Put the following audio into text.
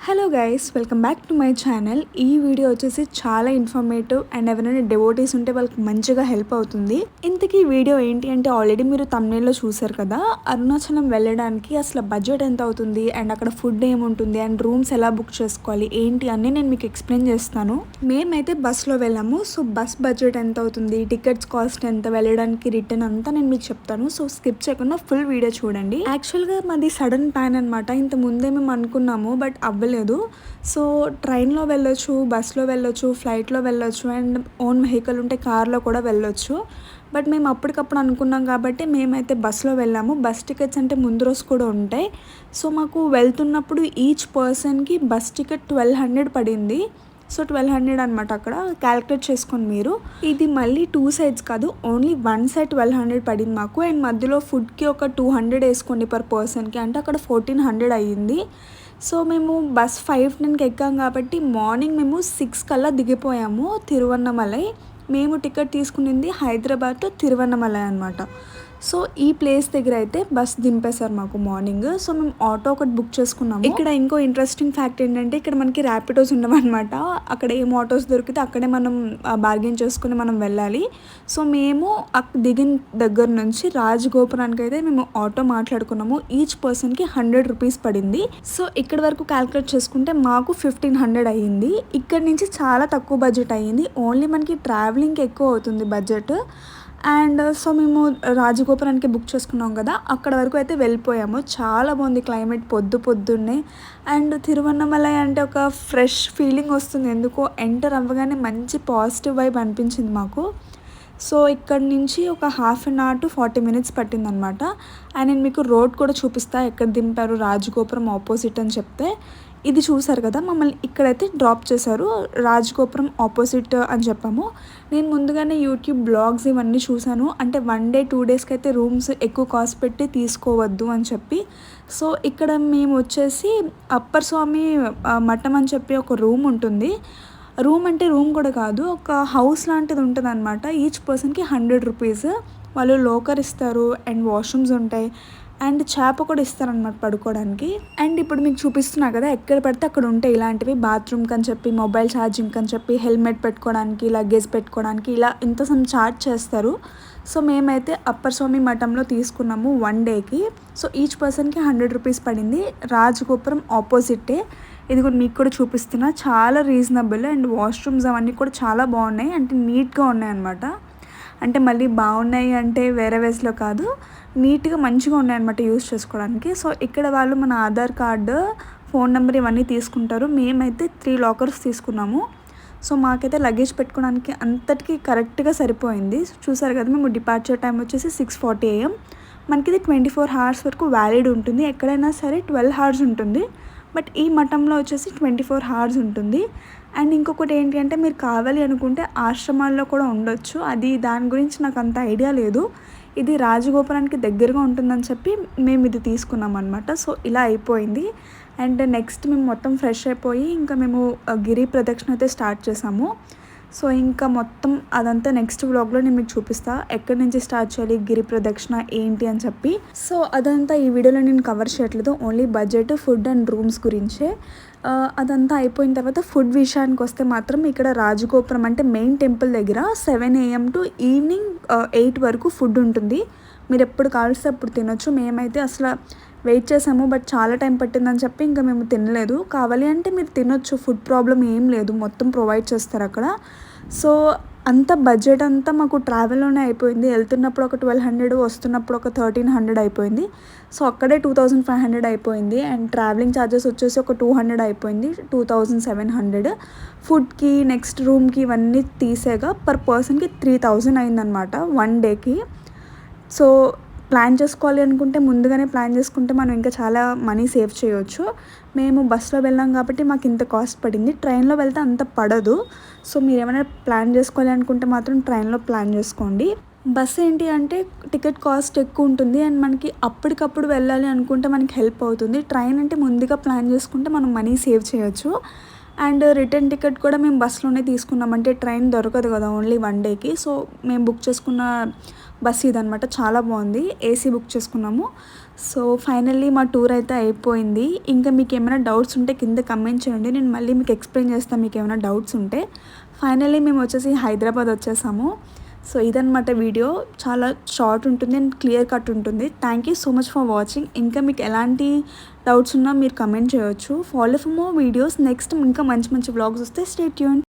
Hello guys, welcome back to my channel. ఈ video వచ్చేసి చాలా ఇన్ఫర్మేటివ్ అండ్ ఎవరైనా డెవోటీస్ ఉంటే వాళ్ళకి మంచిగా హెల్ప్ అవుతుంది. ఇంతకీ వీడియో ఏంటి అంటే ఆల్రెడీ మీరు తమ్నేల్లో చూసారు కదా, అరుణాచలం వెళ్ళడానికి అసలు బడ్జెట్ ఎంత అవుతుంది అండ్ అక్కడ ఫుడ్ ఏముంటుంది అండ్ రూమ్స్ ఎలా బుక్ చేసుకోవాలి ఏంటి అని నేను మీకు ఎక్స్ప్లెయిన్ చేస్తాను. మేమైతే బస్లో వెళ్ళాము. సో బస్ బడ్జెట్ ఎంత అవుతుంది, టికెట్స్ కాస్ట్ ఎంత, వెళ్ళడానికి రిటర్న్ అంతా నేను మీకు చెప్తాను. సో స్కిప్ చేయకుండా ఫుల్ వీడియో చూడండి. యాక్చువల్గా మాది సడన్ ప్లాన్ అనమాట. ఇంత ముందే మేము అనుకున్నాము బట్ అవ్వలేదు. సో ట్రైన్లో వెళ్ళొచ్చు, బస్లో వెళ్ళొచ్చు, ఫ్లైట్లో వెళ్ళొచ్చు అండ్ ఓన్ వెహికల్ ఉంటే కార్లో కూడా వెళ్ళొచ్చు. బట్ మేము అప్పటికప్పుడు అనుకున్నాం కాబట్టి మేమైతే బస్లో వెళ్ళాము. బస్ టికెట్స్ అంటే ముందు రోజు కూడా ఉంటాయి. సో మాకు వెళ్తున్నప్పుడు ఈచ్ పర్సన్కి బస్ టికెట్ 1200 పడింది. సో 1200 అనమాట. అక్కడ క్యాలిక్యులేట్ చేసుకోండి మీరు. ఇది మళ్ళీ 2 sides కాదు, ఓన్లీ 1 side 1200 పడింది మాకు. అండ్ మధ్యలో ఫుడ్కి ఒక 200 వేసుకోండి పర్ పర్సన్కి, అంటే అక్కడ 1400 అయ్యింది. సో మేము బస్ 5:10కి ఎక్కాం కాబట్టి మార్నింగ్ మేము 6 కల్లా దిగిపోయాము తిరువన్నమలై. మేము టికెట్ తీసుకునింది హైదరాబాద్ టు తిరువన్నమలై అనమాట. సో ఈ ప్లేస్ దగ్గర అయితే బస్ దింపేశారు మాకు మార్నింగ్. సో మేము ఆటో ఒకటి బుక్ చేసుకున్నాము. ఇక్కడ ఇంకో ఇంట్రెస్టింగ్ ఫ్యాక్ట్ ఏంటంటే ఇక్కడ మనకి ర్యాపిడోస్ ఉండవన్నమాట. అక్కడ ఏం ఆటోస్ దొరికితే అక్కడే మనం బార్గెన్ చేసుకుని మనం వెళ్ళాలి. సో మేము దిగిన దగ్గర నుంచి రాజగోపురానికి అయితే మేము ఆటో మాట్లాడుకున్నాము. ఈచ్ పర్సన్కి 100 రూపీస్ పడింది. సో ఇక్కడ వరకు క్యాలిక్యులేట్ చేసుకుంటే మాకు 1500 అయ్యింది. ఇక్కడ నుంచి చాలా తక్కువ బడ్జెట్ అయ్యింది. ఓన్లీ మనకి ట్రావెలింగ్కి ఎక్కువ అవుతుంది బడ్జెట్. అండ్ సో మేము రాజగోపురానికి బుక్ చేసుకున్నాం కదా, అక్కడ వరకు అయితే వెళ్ళిపోయాము. చాలా బాగుంది క్లైమేట్ పొద్దున్నే. అండ్ తిరువన్నమలై అంటే ఒక ఫ్రెష్ ఫీలింగ్ వస్తుంది. ఎందుకో ఎంటర్ అవ్వగానే మంచి పాజిటివ్ వైబ్ అనిపించింది మాకు. సో ఇక్కడ నుంచి ఒక 1/2 hour to 40 minutes పట్టిందనమాట. అండ్ నేను మీకు రోడ్ కూడా చూపిస్తా, ఎక్కడ దింపారు, రాజగోపురం ఆపోజిట్ అని చెప్తే. ఇది చూసారు కదా, మమ్మల్ని ఇక్కడైతే డ్రాప్ చేశారు. రాజగోపురం ఆపోజిట్ అని చెప్పాము. నేను ముందుగానే యూట్యూబ్ బ్లాగ్స్ ఇవన్నీ చూశాను. అంటే 1 day 2 daysకి అయితే రూమ్స్ ఎక్కువ కాస్ట్ పెట్టి తీసుకోవద్దు అని చెప్పి. సో ఇక్కడ మేము వచ్చేసి అప్పర్ స్వామి మఠం అని చెప్పి ఒక రూమ్ ఉంటుంది. రూమ్ అంటే రూమ్ కూడా కాదు, ఒక హౌస్ లాంటిది ఉంటుంది అనమాట. ఈచ్ పర్సన్కి 100 రూపీస్. వాళ్ళు లోకర్ ఇస్తారు అండ్ వాష్రూమ్స్ ఉంటాయి అండ్ చేప కూడా ఇస్తారనమాట పడుకోవడానికి. అండ్ ఇప్పుడు మీకు చూపిస్తున్నా కదా, ఎక్కడ పడితే అక్కడ ఉంటాయి ఇలాంటివి. బాత్రూమ్కి అని చెప్పి, మొబైల్ ఛార్జింగ్కి అని చెప్పి, హెల్మెట్ పెట్టుకోవడానికి, లగేజ్ పెట్టుకోవడానికి, ఇలా ఇంత సమ్ ఛార్జ్ చేస్తారు. సో మేమైతే అప్పర్ స్వామి మఠంలో తీసుకున్నాము 1 dayకి. సో ఈచ్ పర్సన్కి 100 రూపీస్ పడింది. రాజగోపురం ఆపోజిటే. ఇది కూడా మీకు కూడా చూపిస్తున్నా, చాలా రీజనబుల్. అండ్ వాష్రూమ్స్ అవన్నీ కూడా చాలా బాగున్నాయి, అంటే నీట్గా ఉన్నాయి అనమాట. అంటే మళ్ళీ బాగున్నాయి అంటే వేరే వేస్లో కాదు, నీట్గా మంచిగా ఉన్నాయన్నమాట యూజ్ చేసుకోవడానికి. సో ఇక్కడ వాళ్ళు మన ఆధార్ కార్డు, ఫోన్ నెంబర్ ఇవన్నీ తీసుకుంటారు. మేమైతే 3 lockers తీసుకున్నాము. సో మాకైతే లగేజ్ పెట్టుకోవడానికి అంతటికి కరెక్ట్గా సరిపోయింది. చూసారు కదా, మేము డిపార్చర్ టైం వచ్చేసి 6:40 AM. మనకి ఇది 24 hours వరకు వ్యాలిడ్ ఉంటుంది. ఎక్కడైనా సరే 12 hours ఉంటుంది, బట్ ఈ మఠంలో వచ్చేసి 24 hours ఉంటుంది. అండ్ ఇంకొకటి ఏంటి అంటే, మీరు కావాలి అనుకుంటే ఆశ్రమాల్లో కూడా ఉండొచ్చు. అది దాని గురించి నాకు అంత ఐడియా లేదు. ఇది రాజగోపురానికి దగ్గరగా ఉంటుందని చెప్పి మేము ఇది తీసుకున్నాం అనమాట. సో ఇలా అయిపోయింది. అండ్ నెక్స్ట్ మేము మొత్తం ఫ్రెష్ అయిపోయి ఇంకా మేము గిరి ప్రదక్షిణ అయితే స్టార్ట్ చేసాము. సో ఇంకా మొత్తం అదంతా నెక్స్ట్ వ్లాగ్లో నేను మీకు చూపిస్తా, ఎక్కడి నుంచి స్టార్ట్ చేయాలి, గిరి ప్రదక్షిణ ఏంటి అని చెప్పి. సో అదంతా ఈ వీడియోలో నేను కవర్ చేయట్లేదు, only budget, food and rooms గురించే. అదంతా అయిపోయిన తర్వాత ఫుడ్ విషయానికి వస్తే మాత్రం ఇక్కడ రాజగోపురం అంటే మెయిన్ టెంపుల్ దగ్గర 7 AM to ఈవినింగ్ 8 వరకు ఫుడ్ ఉంటుంది. మీరు ఎప్పుడు కావాల్సి అప్పుడు తినొచ్చు. మేమైతే అసలు వెయిట్ చేసాము బట్ చాలా టైం పట్టిందని చెప్పి ఇంకా మేము తినలేదు. కావాలి అంటే మీరు తినొచ్చు, ఫుడ్ ప్రాబ్లం ఏం లేదు, మొత్తం ప్రొవైడ్ చేస్తారు అక్కడ. సో అంత బడ్జెట్ అంతా మాకు ట్రావెల్లోనే అయిపోయింది. వెళ్తున్నప్పుడు ఒక 1200, వస్తున్నప్పుడు ఒక 1300 అయిపోయింది. సో అక్కడే 2500 అయిపోయింది. అండ్ ట్రావెలింగ్ ఛార్జెస్ వచ్చేసి ఒక 200 అయిపోయింది, 2700. ఫుడ్కి, నెక్స్ట్ రూమ్కి ఇవన్నీ తీసేగా పర్ పర్సన్కి 3000 అయిందనమాట 1 dayకి. సో ప్లాన్ చేసుకోవాలి అనుకుంటే ముందుగానే ప్లాన్ చేసుకుంటే మనం ఇంకా చాలా మనీ సేవ్ చేయవచ్చు. మేము బస్సులో వెళ్ళాం కాబట్టి మాకు ఇంత కాస్ట్ పడింది. ట్రైన్లో వెళ్తే అంత పడదు. సో మీరు ఏమైనా ప్లాన్ చేసుకోవాలి అనుకుంటే మాత్రం ట్రైన్లో ప్లాన్ చేసుకోండి. బస్ ఏంటి అంటే టికెట్ కాస్ట్ ఎక్కువ ఉంటుంది అండ్ మనకి అప్పటికప్పుడు వెళ్ళాలి అనుకుంటే మనకి హెల్ప్ అవుతుంది. ట్రైన్ అంటే ముందుగా ప్లాన్ చేసుకుంటే మనం మనీ సేవ్ చేయొచ్చు. అండ్ రిటర్న్ టికెట్ కూడా మేము బస్సులోనే తీసుకున్నాం, అంటే ట్రైన్ దొరకదు కదా ఓన్లీ 1 dayకి. సో మేము బుక్ చేసుకున్న బస్ ఇదనమాట, చాలా బాగుంది. ఏసీ బుక్ చేసుకున్నాము. సో ఫైనల్లీ మా టూర్ అయితే అయిపోయింది. ఇంకా మీకు ఏమైనా డౌట్స్ ఉంటే కింద కమెంట్ చేయండి. నేను మళ్ళీ మీకు ఎక్స్ప్లెయిన్ చేస్తాను మీకు ఏమైనా డౌట్స్ ఉంటే. ఫైనల్లీ మేము వచ్చేసి హైదరాబాద్ వచ్చేసాము. సో ఇదనమాట వీడియో. చాలా షార్ట్ ఉంటుంది అండ్ క్లియర్ కట్ ఉంటుంది. Thank you so much for watching. ఇంకా మీకు ఎలాంటి డౌట్స్ ఉన్నా మీరు కమెంట్ చేయొచ్చు. Follow for more videos. Next ఇంకా మంచి మంచి వ్లాగ్స్ వస్తే స్టే ట్యూన్.